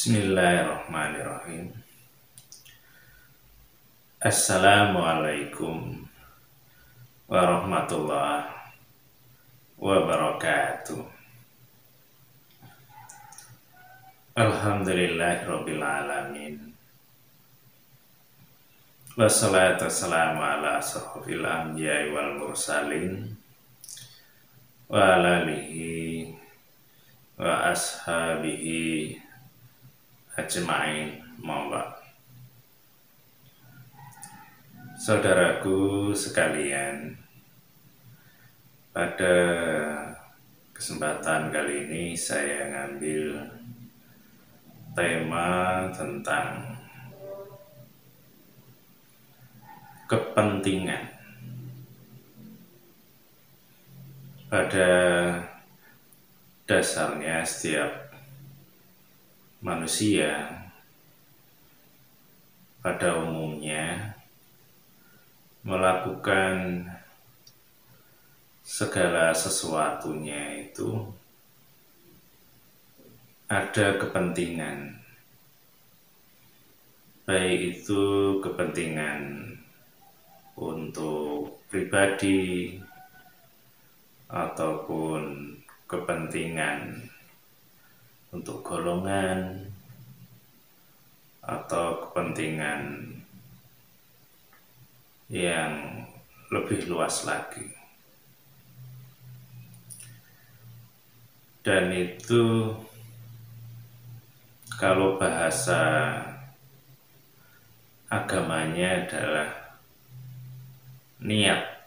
Bismillahirrahmanirrahim. Assalamualaikum warahmatullahi wabarakatuh. Alhamdulillahirabbil alamin. Wassalatu wassalamu ala asyrofil anbiya'i wal mursalin wa ala alihi wa ashabihi ajma'in. Monggo. Saudaraku sekalian, pada kesempatan kali ini saya ngambil tema tentang kepentingan. Pada dasarnya setiap manusia pada umumnya melakukan segala sesuatunya itu ada kepentingan, baik itu kepentingan untuk pribadi ataupun kepentingan untuk golongan atau kepentingan yang lebih luas lagi. Dan itu kalau bahasa agamanya adalah niat.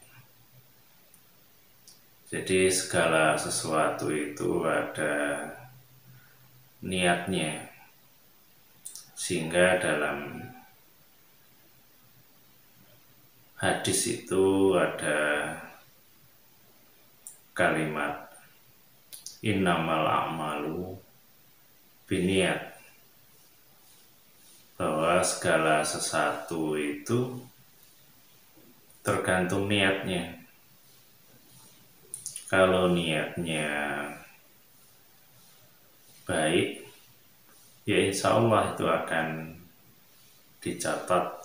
Jadi segala sesuatu itu ada niatnya, sehingga dalam hadis itu ada kalimat innamal a'malu binniyat, bahwa segala sesuatu itu tergantung niatnya. Kalau niatnya baik, ya insya Allah itu akan dicatat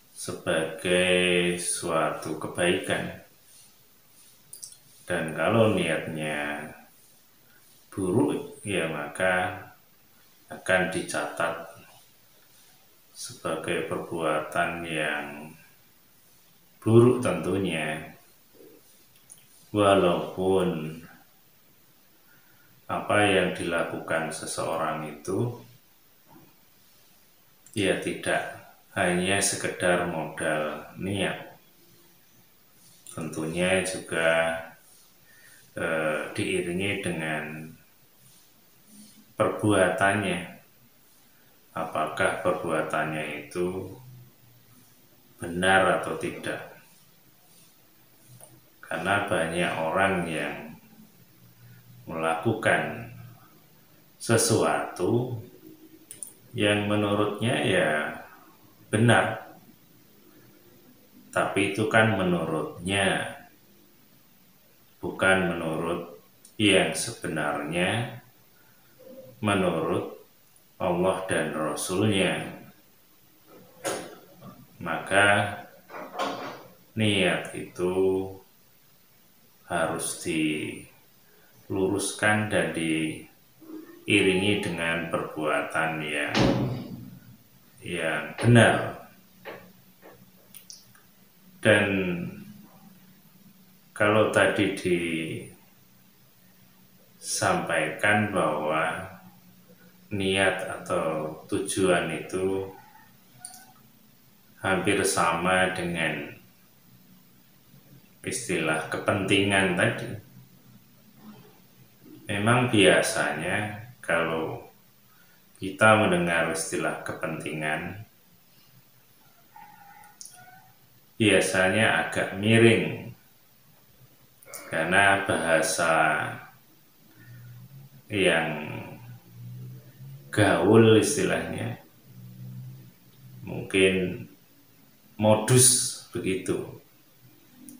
sebagai suatu kebaikan. Dan kalau niatnya buruk, ya maka akan dicatat sebagai perbuatan yang buruk tentunya. Walaupun apa yang dilakukan seseorang itu ya tidak hanya sekedar modal niat, tentunya juga diiringi dengan perbuatannya. Apakah perbuatannya itu benar atau tidak? Karena banyak orang yang melakukan sesuatu yang menurutnya ya benar, tapi itu kan menurutnya, bukan menurut yang sebenarnya, menurut Allah dan Rasulnya. Maka niat itu harus diluruskan dan diiringi dengan perbuatan yang benar. Dan kalau tadi disampaikan bahwa niat atau tujuan itu hampir sama dengan istilah kepentingan tadi. Memang biasanya kalau kita mendengar istilah kepentingan, biasanya agak miring, karena bahasa yang gaul istilahnya, mungkin modus begitu.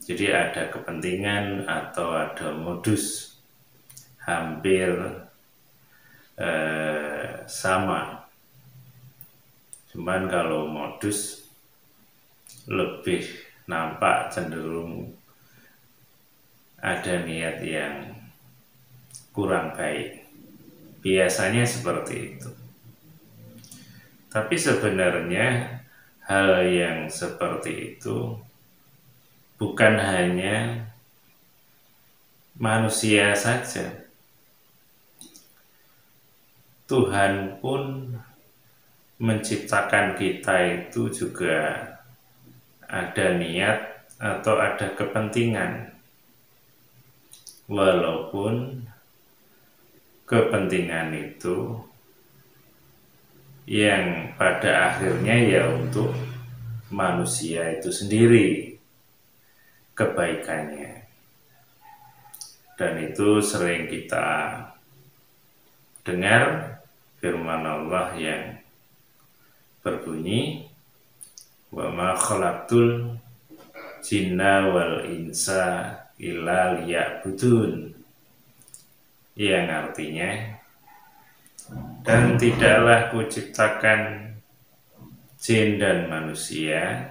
Jadi ada kepentingan atau ada modus, hampir sama. Cuman kalau modus lebih nampak cenderung ada niat yang kurang baik. Biasanya seperti itu. Tapi sebenarnya hal yang seperti itu bukan hanya manusia saja. Tuhan pun menciptakan kita itu juga ada niat atau ada kepentingan. Walaupun kepentingan itu yang pada akhirnya ya untuk manusia itu sendiri kebaikannya. Dan itu sering kita dengar firman Allah yang berbunyi, wa ma khalaqtul jinna wal insa illa liya'budun, yang artinya, dan tidaklah kuciptakan jin dan manusia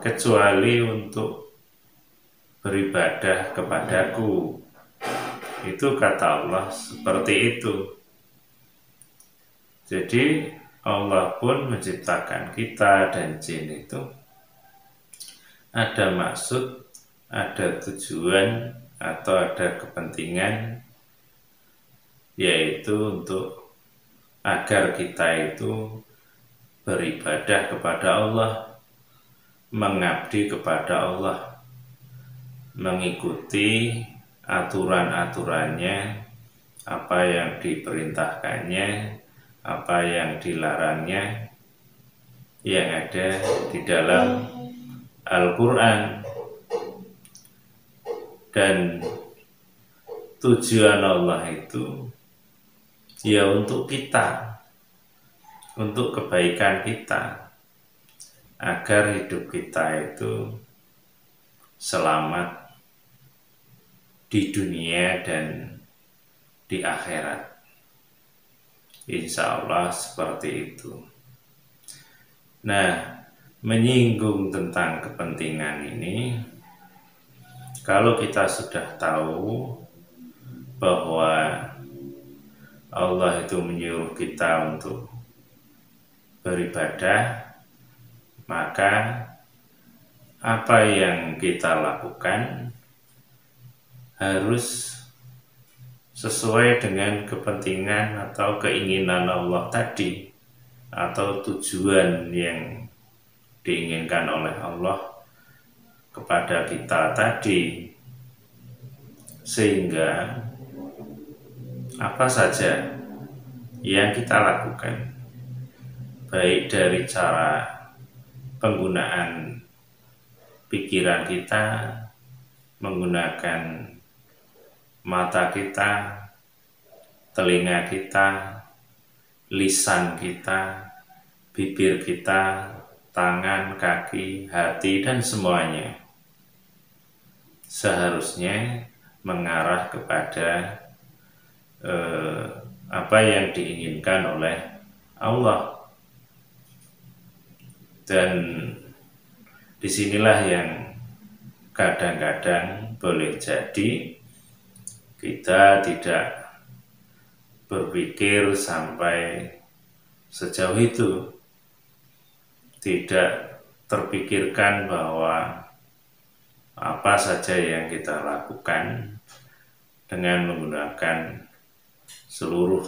kecuali untuk beribadah kepadaku. Itu kata Allah seperti itu. Jadi Allah pun menciptakan kita dan jin itu ada maksud, ada tujuan, atau ada kepentingan, yaitu untuk agar kita itu beribadah kepada Allah, mengabdi kepada Allah, mengikuti aturan-aturannya, apa yang diperintahkannya, apa yang dilarangnya, yang ada di dalam Al-Quran. Dan tujuan Allah itu ya untuk kita, untuk kebaikan kita, agar hidup kita itu selamat di dunia dan di akhirat. Insya Allah seperti itu. Nah, menyinggung tentang kepentingan ini, kalau kita sudah tahu bahwa Allah itu menyuruh kita untuk beribadah, maka apa yang kita lakukan harus sesuai dengan kepentingan atau keinginan Allah tadi, atau tujuan yang diinginkan oleh Allah kepada kita tadi. Sehingga apa saja yang kita lakukan, baik dari cara penggunaan pikiran kita, menggunakan mata kita, telinga kita, lisan kita, bibir kita, tangan, kaki, hati, dan semuanya seharusnya mengarah kepada apa yang diinginkan oleh Allah. Dan disinilah yang kadang-kadang boleh jadi kita tidak berpikir sampai sejauh itu, tidak terpikirkan bahwa apa saja yang kita lakukan dengan menggunakan seluruh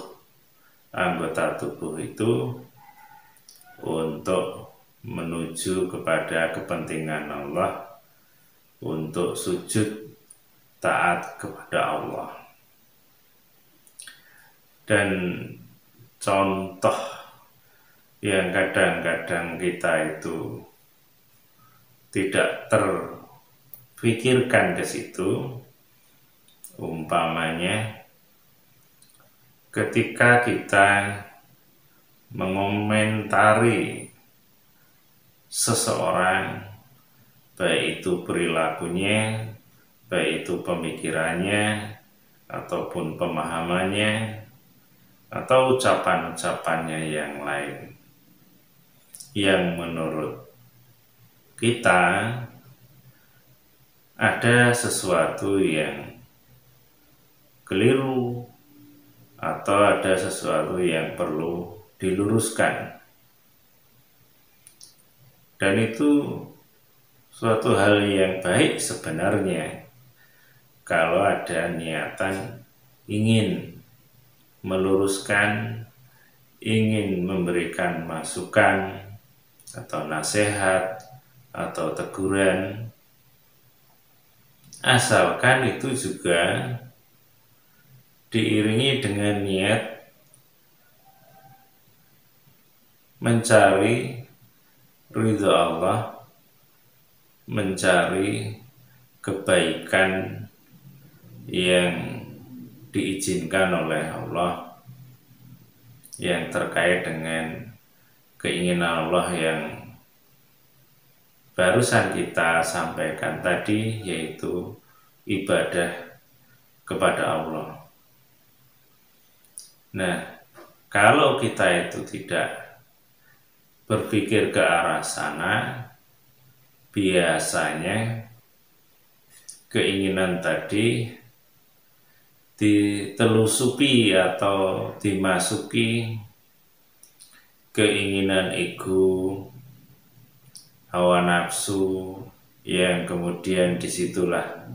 anggota tubuh itu untuk menuju kepada kepentingan Allah, untuk sujud taat kepada Allah. Dan contoh yang kadang-kadang kita itu tidak terpikirkan ke situ, umpamanya ketika kita mengomentari seseorang, baik itu perilakunya, baik itu pemikirannya, ataupun pemahamannya, atau ucapan-ucapannya yang lain yang menurut kita ada sesuatu yang keliru atau ada sesuatu yang perlu diluruskan, dan itu suatu hal yang baik sebenarnya kalau ada niatan ingin meluruskan, ingin memberikan masukan atau nasihat atau teguran, asalkan itu juga diiringi dengan niat mencari ridho Allah, mencari kebaikan yang diizinkan oleh Allah, yang terkait dengan keinginan Allah yang barusan kita sampaikan tadi, yaitu ibadah kepada Allah. Nah, kalau kita itu tidak berpikir ke arah sana, biasanya keinginan tadi ditelusupi atau dimasuki keinginan ego, hawa nafsu, yang kemudian disitulah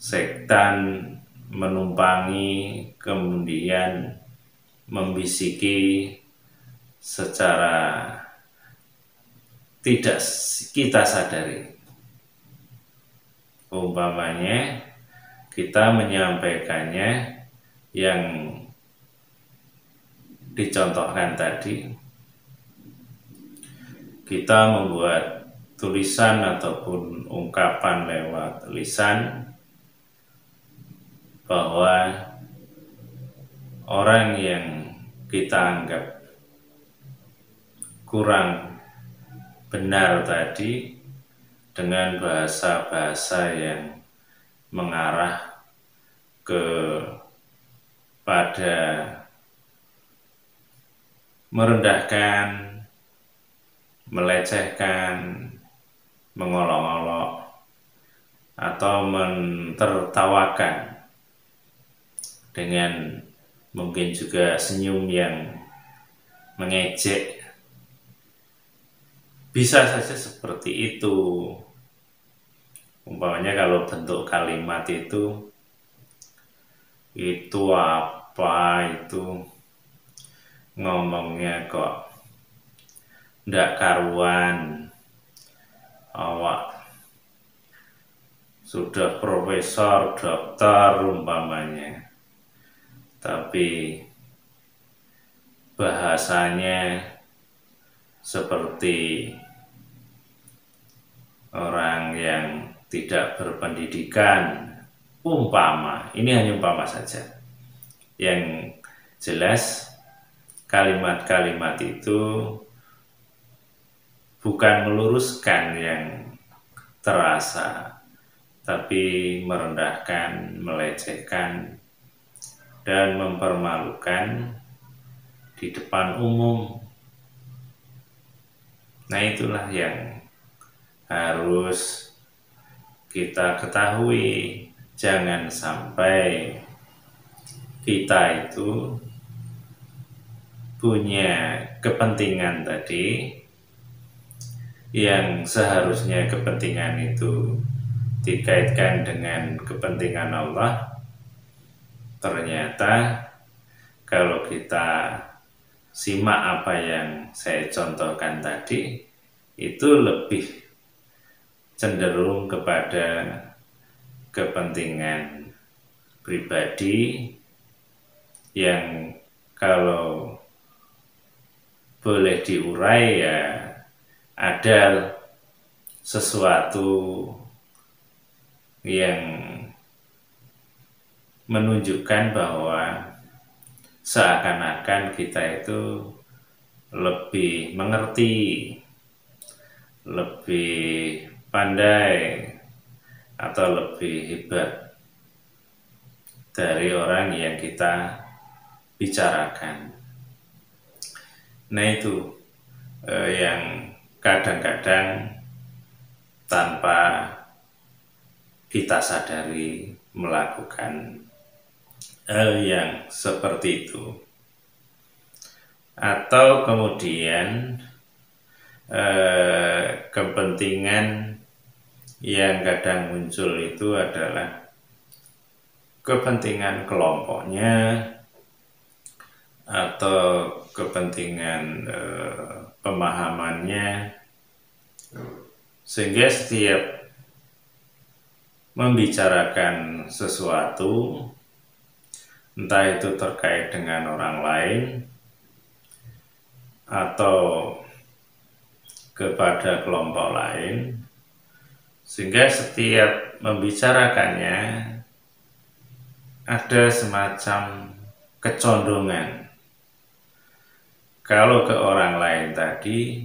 setan menumpangi, kemudian membisiki secara tidak kita sadari. Umpamanya kita menyampaikannya yang dicontohkan tadi, kita membuat tulisan ataupun ungkapan lewat lisan bahwa orang yang kita anggap kurang benar tadi dengan bahasa-bahasa yang mengarah kepada merendahkan, melecehkan, mengolok-olok, atau mentertawakan dengan mungkin juga senyum yang mengejek. Bisa saja seperti itu. Umpamanya kalau bentuk kalimat itu apa itu ngomongnya kok ndak karuan, awak sudah profesor, dokter umpamanya, tapi bahasanya seperti orang yang tidak berpendidikan, umpama. Ini hanya umpama saja. Yang jelas kalimat-kalimat itu bukan meluruskan yang terasa, tapi merendahkan, melecehkan, dan mempermalukan di depan umum. Nah, itulah yang harus kita ketahui. Jangan sampai kita itu punya kepentingan tadi, yang seharusnya kepentingan itu dikaitkan dengan kepentingan Allah. Ternyata kalau kita simak apa yang saya contohkan tadi, itu lebih cenderung kepada kepentingan pribadi yang kalau boleh diurai ya ada sesuatu yang menunjukkan bahwa seakan-akan kita itu lebih mengerti, lebih pandai, atau lebih hebat dari orang yang kita bicarakan. Nah itu yang kadang-kadang tanpa kita sadari melakukan hal yang seperti itu. Atau kemudian kepentingan yang kadang muncul itu adalah kepentingan kelompoknya atau kepentingan pemahamannya, sehingga setiap membicarakan sesuatu, entah itu terkait dengan orang lain atau kepada kelompok lain, sehingga setiap membicarakannya ada semacam kecondongan. Kalau ke orang lain tadi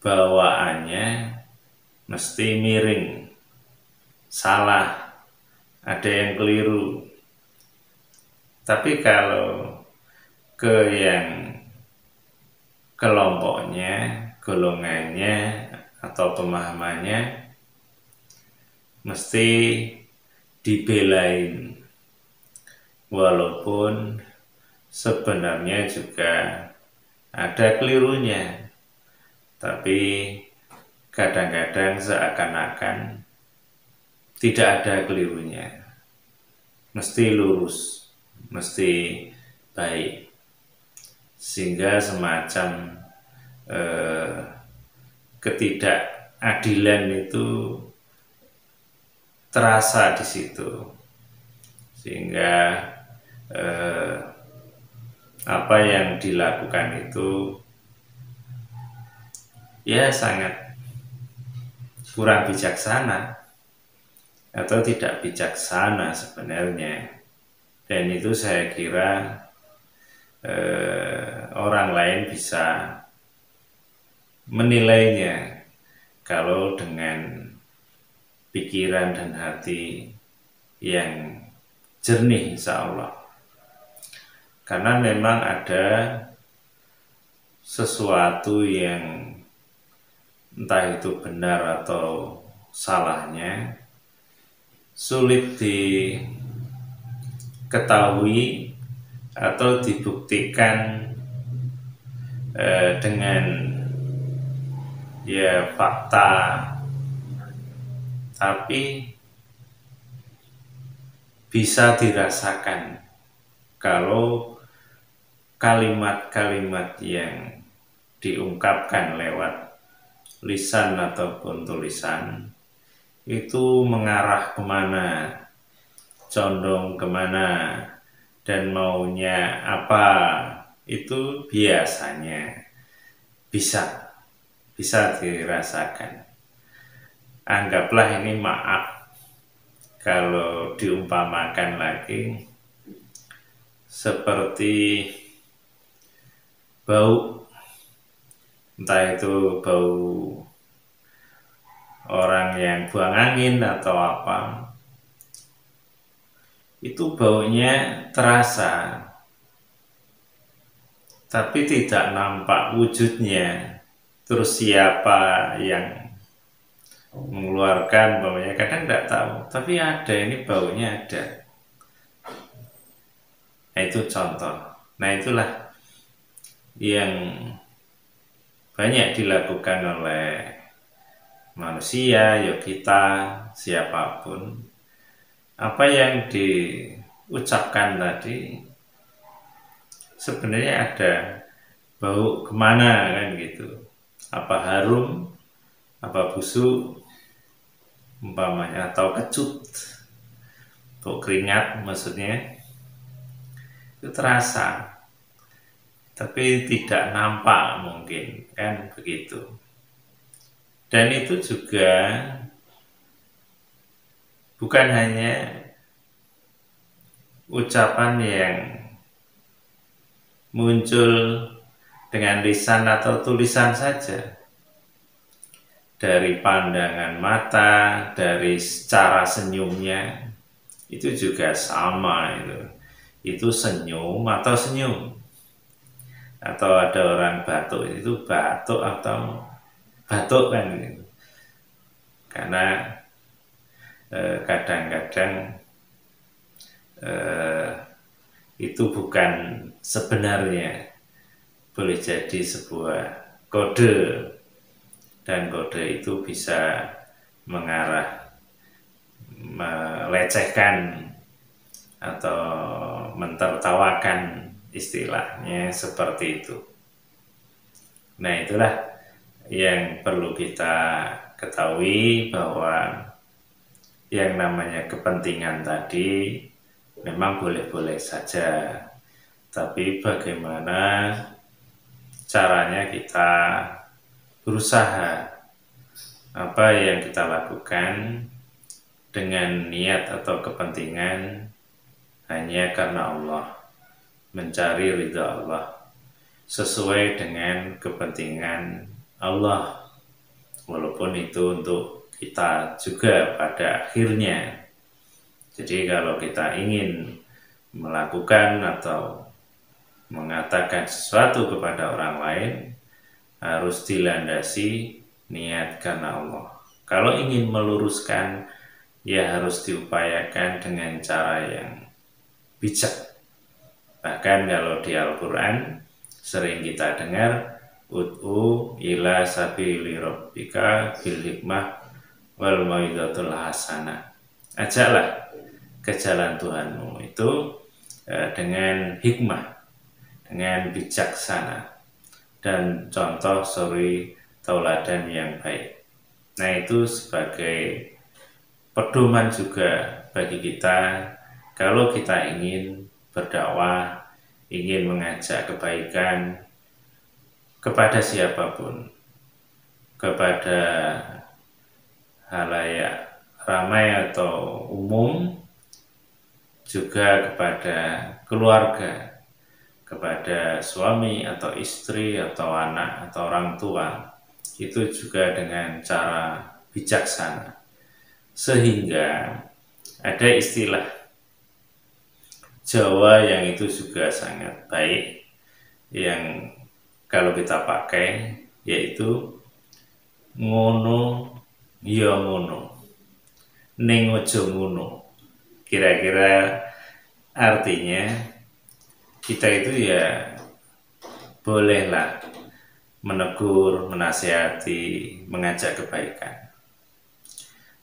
bawaannya mesti miring, salah, ada yang keliru. Tapi kalau ke yang kelompoknya, golongannya atau pemahamannya mesti dibelain, walaupun sebenarnya juga ada kelirunya, tapi kadang-kadang seakan-akan tidak ada kelirunya, mesti lurus, mesti baik, sehingga semacam ketidakadilan itu terasa di situ, sehingga apa yang dilakukan itu ya sangat kurang bijaksana atau tidak bijaksana sebenarnya. Dan itu saya kira orang lain bisa menilainya kalau dengan pikiran dan hati yang jernih, insya Allah. Karena memang ada sesuatu yang entah itu benar atau salahnya sulit diketahui atau dibuktikan dengan ya fakta, tapi bisa dirasakan kalau kalimat-kalimat yang diungkapkan lewat lisan ataupun tulisan itu mengarah kemana, condong kemana, dan maunya apa, itu biasanya bisa dirasakan. Anggaplah ini, maaf kalau diumpamakan lagi, seperti bau, entah itu bau orang yang buang angin atau apa, itu baunya terasa, tapi tidak nampak wujudnya. Terus siapa yang mengeluarkan baunya kadang tidak tahu, tapi ada, ini baunya ada. Nah itu contoh. Nah itulah yang banyak dilakukan oleh manusia, ya kita, siapapun. Apa yang diucapkan tadi sebenarnya ada bau kemana, kan gitu. Apa harum, apa busuk umpamanya, atau kecut, bau keringat maksudnya, itu terasa tapi tidak nampak mungkin, kan begitu. Dan itu juga bukan hanya ucapan yang muncul dengan lisan atau tulisan saja, dari pandangan mata, dari cara senyumnya, itu juga sama itu. itu senyum atau senyum, atau ada orang batuk itu batuk atau batuk kan gitu. Karena kadang-kadang itu bukan sebenarnya, boleh jadi sebuah kode, dan kode itu bisa mengarah melecehkan atau mentertawakan, istilahnya seperti itu. Nah, itulah yang perlu kita ketahui, bahwa yang namanya kepentingan tadi memang boleh-boleh saja, tapi bagaimana caranya kita berusaha, apa yang kita lakukan dengan niat atau kepentingan hanya karena Allah, mencari ridha Allah, sesuai dengan kepentingan Allah, walaupun itu untuk kita juga pada akhirnya. Jadi kalau kita ingin melakukan atau mengatakan sesuatu kepada orang lain, harus dilandasi niat karena Allah. Kalau ingin meluruskan, ya harus diupayakan dengan cara yang bijak. Bahkan kalau di Al-Quran sering kita dengar, ud'u ila sabili rabbika bil hikmah wal mau'izatul hasanah. Ajaklah ke jalan Tuhanmu itu dengan hikmah, dengan bijaksana, dan contoh suri tauladan yang baik. Nah, itu sebagai pedoman juga bagi kita kalau kita ingin berdakwah, ingin mengajak kebaikan kepada siapapun, kepada halayak ramai atau umum, juga kepada keluarga, kepada suami atau istri atau anak atau orang tua, itu juga dengan cara bijaksana. Sehingga ada istilah Jawa yang itu juga sangat baik, yang kalau kita pakai, yaitu ngono ya ngono, ning ojo ngono. Kira-kira artinya kita itu ya bolehlah menegur, menasihati, mengajak kebaikan,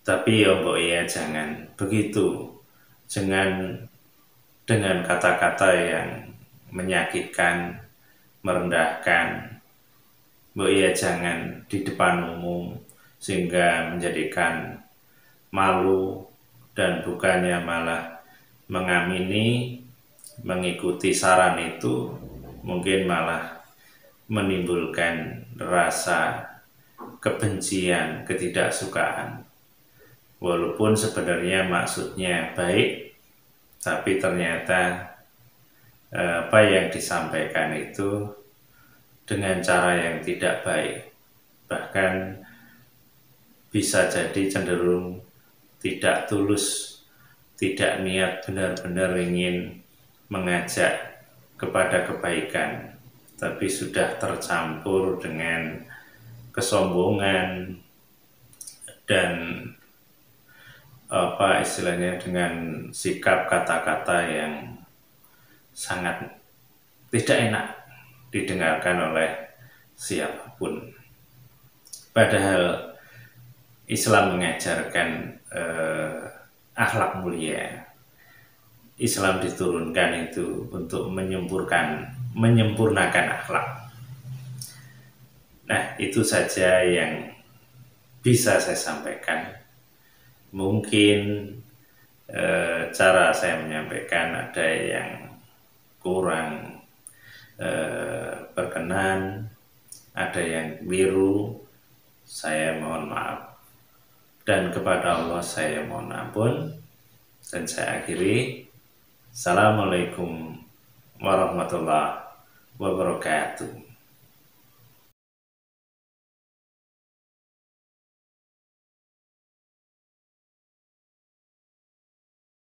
tapi ya mbok ya jangan begitu, jangan dengan kata-kata yang menyakitkan, merendahkan. Mbok ya jangan di depan umum, sehingga menjadikan malu, dan bukannya malah mengamini, mengikuti saran itu, mungkin malah menimbulkan rasa kebencian, ketidaksukaan. Walaupun sebenarnya maksudnya baik, tapi ternyata apa yang disampaikan itu dengan cara yang tidak baik, bahkan bisa jadi cenderung tidak tulus, tidak niat benar-benar ingin mengajak kepada kebaikan, tapi sudah tercampur dengan kesombongan dan apa istilahnya, dengan sikap kata-kata yang sangat tidak enak didengarkan oleh siapapun. Padahal Islam mengajarkan akhlak mulia. Islam diturunkan itu untuk menyempurnakan akhlak. Nah, itu saja yang bisa saya sampaikan. Mungkin cara saya menyampaikan ada yang kurang berkenan, ada yang keliru, saya mohon maaf. Dan kepada Allah saya mohon ampun. Dan saya akhiri. Assalamualaikum warahmatullahi wabarakatuh.